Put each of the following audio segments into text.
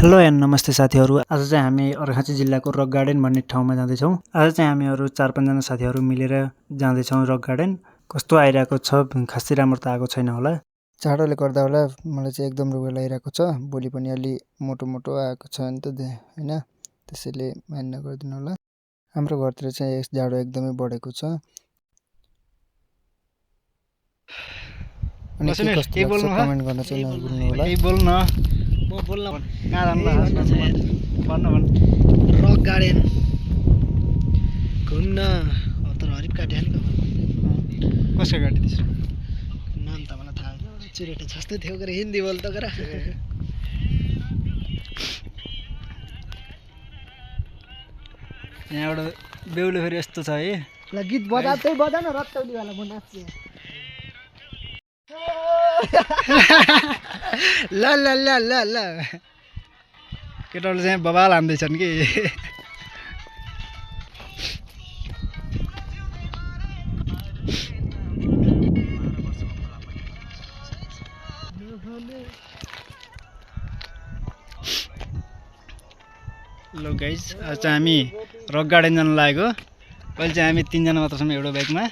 Hello and नमस्ते साथीहरू। आज चाहिँ हामी अर्घाखाँची जिल्लाको रक गार्डन भन्ने ठाउँमा जाँदैछौँ। आज चाहिँ हामीहरू 4-5 जना साथीहरू मिलेर जाँदैछौँ रक गार्डन। कस्तो आइरहेको छ, खासै राम्रो त आएको छैन होला। जाडोले गर्दा होला मलाई चाहिँ एकदम रुगा लागिरहेको छ। भोलि पनि अलि मोटो मोटो आएको छ नि त हैन, त्यसैले मान्न गरिदिनु होला। हाम्रो घरतिर चाहिँ जाडो एकदमै बढेको छ। अनि के कस्तो लाग्छ कमेन्ट गर्न चाहिँ नभुल्नु होला। बोल्न म बोल्न कहाँ जानु भन्न रक गार्डन घुम्न तर हरिप काट्यो नि कसको गाडी दिस नाम त मलाई थाहा छैन। चुरेटो जस्तो थियो गरे हिन्दी बोल त गरा यहाँबाट बेहुले फेरि यस्तो छ है। ल गीत बजा त्यही बजा न रत्तौली वाला म नाच्छु। ल ल ल ल ल केटाहरूले चाहिँ बबाल हान्दैछन् कि। ल गाइज, आज चाहिँ हामी रक गार्डन जान लागेको। अहिले चाहिँ हामी 3 जना मात्र छौँ एउटा बाइकमा,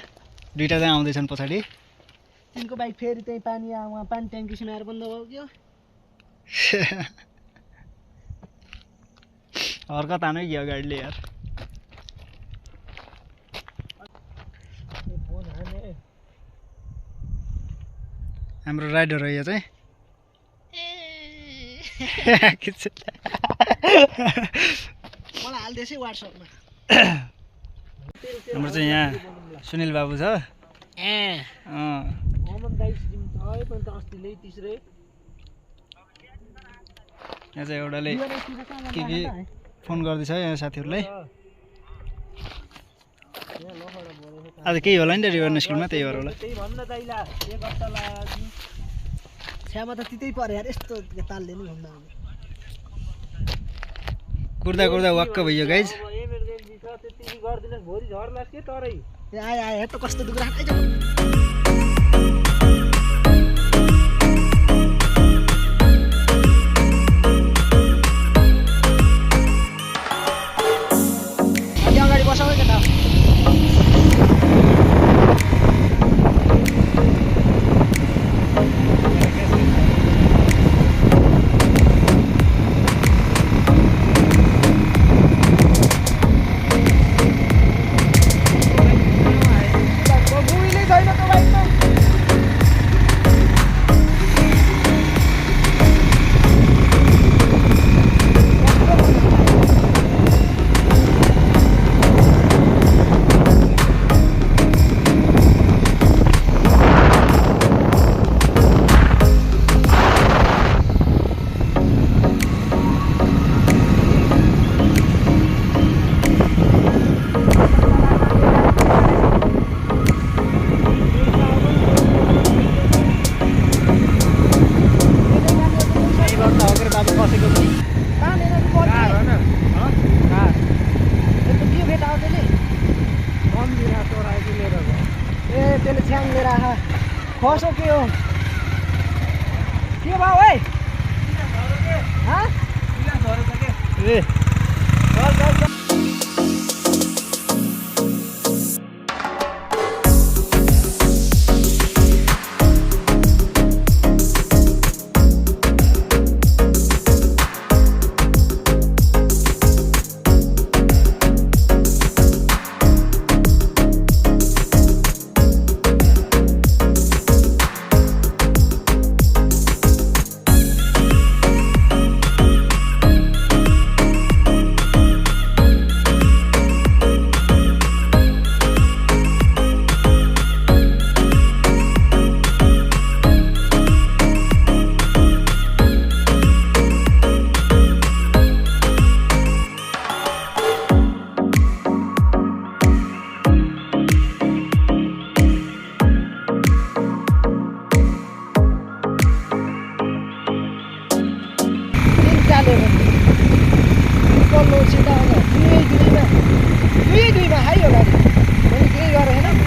2टा चाहिँ आउँदैछन् पछाडि। तिनको बाइक फेरि त्यही पानी वहाँ पानी ट्याङ्की सिमाएर बन्द भयो क्या। हर्कत हानै गयो गाडीले यार। हाम्रो राइडर हो यो चाहिँ। मलाई हाल्दैछ व्हाट्सएपमा। हाम्रो चाहिँ यहाँ सुनिल बाबु छ। यहाँ चाहिँ एउटाले के फोन गर्दैछ यहाँ साथीहरूलाई। आज केही होला नि त रिभर स्कुलमा, त्यही भएर होला। छ्यामा त त्यतै पर्यो यार, यस्तो तालले नि घुम्न आउने। कुर्दा कुर्दा वाक्क भइयो गाइज। ए आए आए त कस्तो दुख्रा खाइ जाऊ। अगाडि बसाउ है केटा। त्यसले छ्याङ लिएर आहा खसो के हो के भाउ है? दुईमा हाई होला नि मैले केही गरेँ होइन।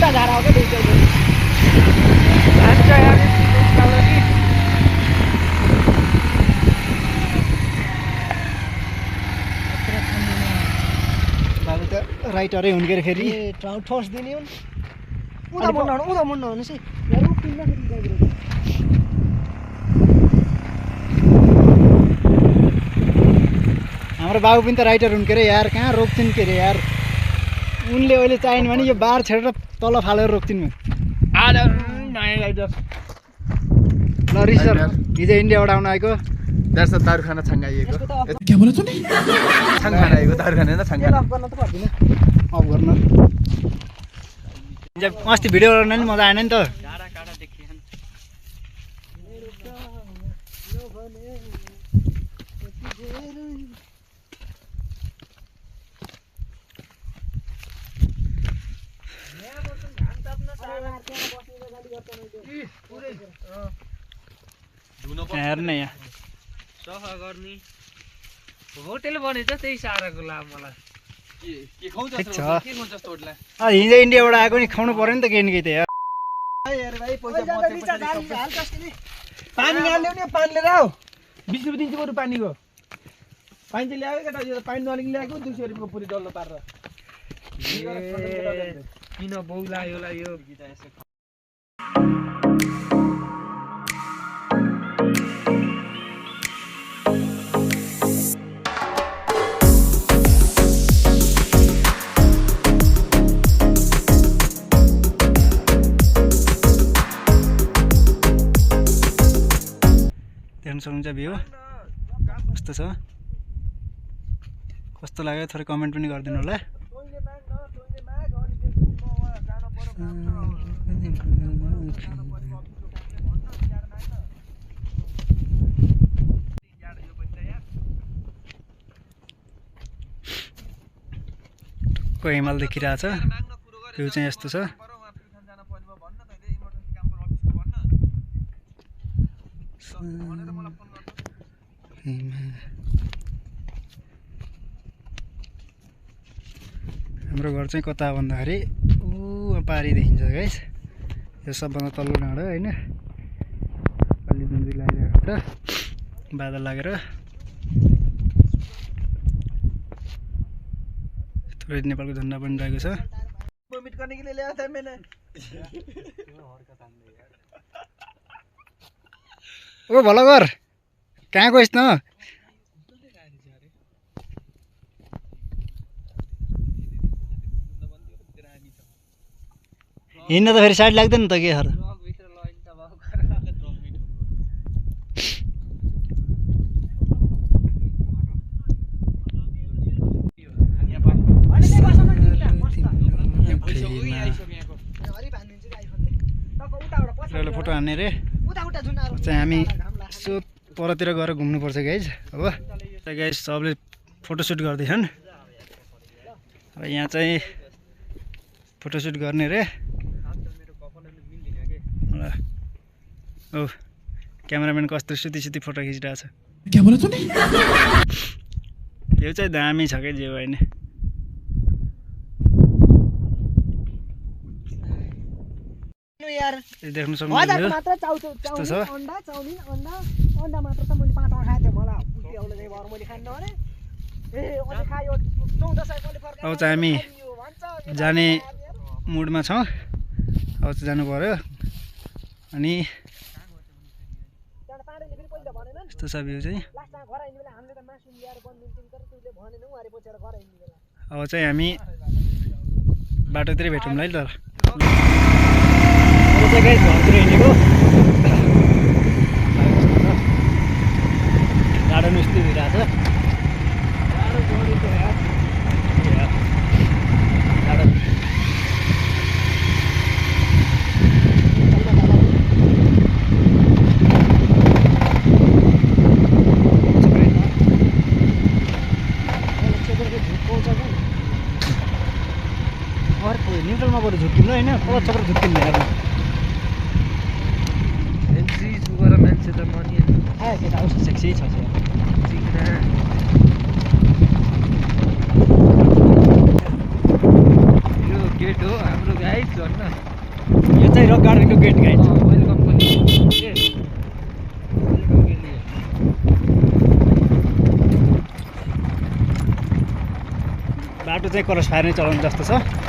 दुईटा झाडा हो क्या दुईटा बाबु त राइटरै हुन् के अरे फेरि ठोस दिने हुन् उता मुन्ना हुनु सि हाम्रो बाबु पनि त राइटर हुन् के अरे यार कहाँ रोक्छन् के अरे यार उनले अहिले चाहिने भने यो बार छेडेर तल फालेर रोक्छिन् ल रिसर हिजो इन्डियाबाट आउन आएको There's a Darkhana Changai. क्या बोला तूने Changai, Darkhana, Changai. अफ गर्न त पर्दैन अफ गर्न अस्ति भिडियो गर्न नि मजा आएन नि त हेर्न यहाँ सफा गर्ने होटल बनेछ त्यही साराको ला मलाई के खाउँछ ठिक छ के खाउँछ जस्तो होटल हिजो इन्डियाबाट आएको नि खाउनु पर्यो नि त केही न केही त यार पानी ल्याउने नि पानी लिएर आऊ 20 रुपैयाँ दिन्छु बरु पानीको पानी चाहिँ ल्यायो केटा यो पानी नलिङ ल्याएको 200 रुपैयाँको पुरी डल्लो पारेर किन बौला यो गीता यसो देख्न सक्नुहुन्छ भ्यू कस्तो छ कस्तो लाग्यो थोरै कमेन्ट पनि गरिदिनु होला को हिमाल देखिरहेछ भ्यू चाहिँ यस्तो छ हाम्रो घर चाहिँ कता भन्दाखेरि ऊ पारी देखिन्छ गाइस यो सबभन्दा तल्लो डाँडो होइन अलि दुन्दी लागेको छ बादल लागेर थोरै नेपालको झन्डा पनि रहेको छ वोमिट करने के लिए ले आया था मैंने ओ भलगर कहाँ गइस् न हिँड्न त फेरि साइड लाग्दैन नि त के हर फोटो हान्ने रे चाहिँ हामी यसो परतिर गएर घुम्नुपर्छ गाइज अब गाइज सबले फोटोसुट गर्दैछन् र यहाँ चाहिँ फोटोसुट गर्ने रे ओ क्यामेराम्यान कस्तो सुती फोटो खिचिरहेछ यो चाहिँ दामी छ क्या जे होइन यार देख्न सक्नुहुन्छ मात्र यस्तो छ अंडा चाउमिन अंडा मात्र त मैले 5 वटा खाए थिए मलाई उल्टी आउले चाहिँ भएर मैले खान्न भने ए अझै खायो 14 सय मैले फर्काए अब चाहिँ हामी जाने मुडमा छौँ अब चाहिँ जानु पर्यो अनि यस्तो छ भ्यू चाहिँ अब चाहिँ हामी बाटोतिरै भेटौँला है त अब चाहिँ गाइस घरतिर हिँडेको गाडो मिस्त्री भइरहेको छ न्युट्रलमा बरु झुक्किनु होइन कलर चक्र झुक्किनु हेर्नु एन्ट्री सुगर मान्छे त मनी आयो केटा उसको सेक्सी छ यो गेट हो हाम्रो गाइस भन्न रक गार्डनको गेट गाइड वेलकमको लिए वेलकम के लिए बाटो चाहिँ क्रस फायर नै चलाउनु जस्तो छ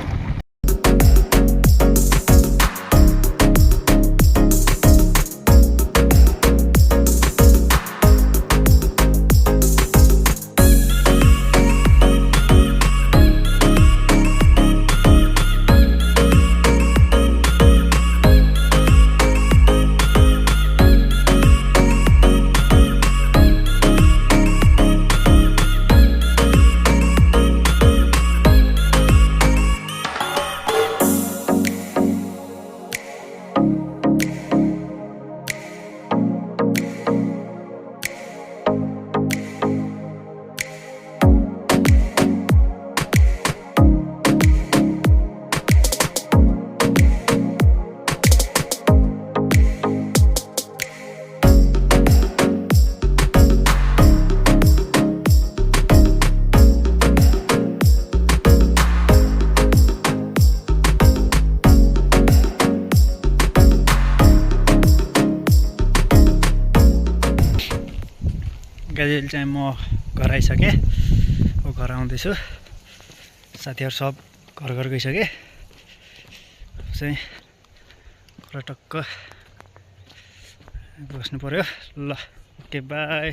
गाइजले चाहिँ म घर आइसकेँ अब घर आउँदैछु साथीहरू सब घर घर गइसके चाहिँ घर टक्क बस्नु पर्यो ल ओके बाई